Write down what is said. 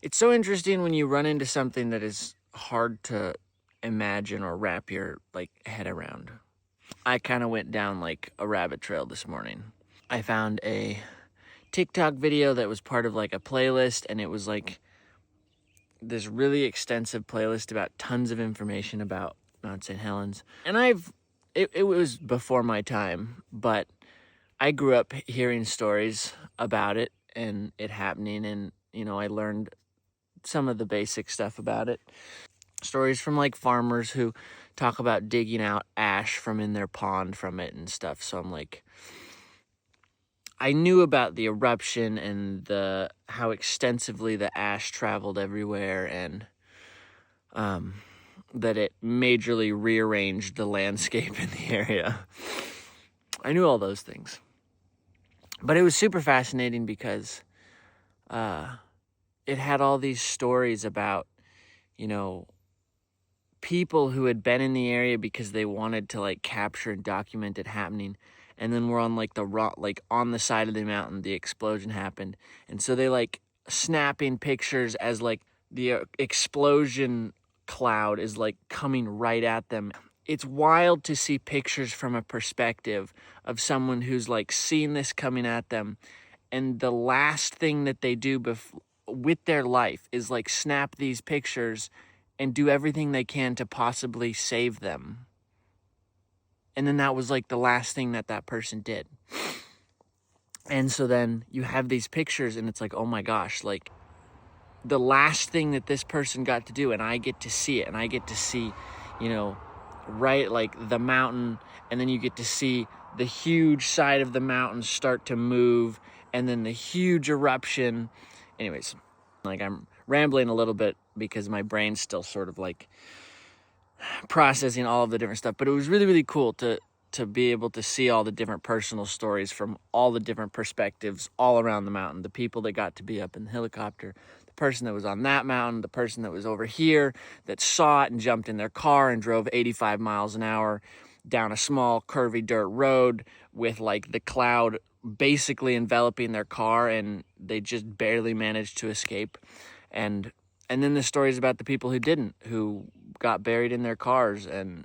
It's so interesting when you run into something that is hard to imagine or wrap your head around. I kind of went down like a rabbit trail this morning. I found a TikTok video that was part of like a playlist, and it was like this really extensive playlist about tons of information about Mount St. Helens. And it was before my time, but I grew up hearing stories about it and it happening, and I learned some of the basic stuff about it. Stories from like farmers who talk about digging out ash from in their pond from it and stuff. So I'm like, I knew about the eruption and the how extensively the ash traveled everywhere, and that it majorly rearranged the landscape in the area. I knew all those things. But it was super fascinating because it had all these stories about, people who had been in the area because they wanted to like capture and document it happening. And then we're on like the rock, like on the side of the mountain, the explosion happened. And so they like snapping pictures as like the explosion cloud is like coming right at them. It's wild to see pictures from a perspective of someone who's like seen this coming at them, and the last thing that they do with their life is like snap these pictures and do everything they can to possibly save them. And then that was like the last thing that person did. And so then you have these pictures and it's like, oh my gosh, like the last thing that this person got to do, and I get to see it, and I get to see, right, like the mountain, and then you get to see the huge side of the mountain start to move, and then the huge eruption. Anyways, like I'm rambling a little bit because my brain's still sort of like processing all of the different stuff, but it was really, really cool to be able to see all the different personal stories from all the different perspectives all around the mountain. The people that got to be up in the helicopter, the person that was on that mountain, the person that was over here that saw it and jumped in their car and drove 85 miles an hour down a small curvy dirt road with like the cloud basically enveloping their car, and they just barely managed to escape. And then the stories about the people who didn't, who got buried in their cars, and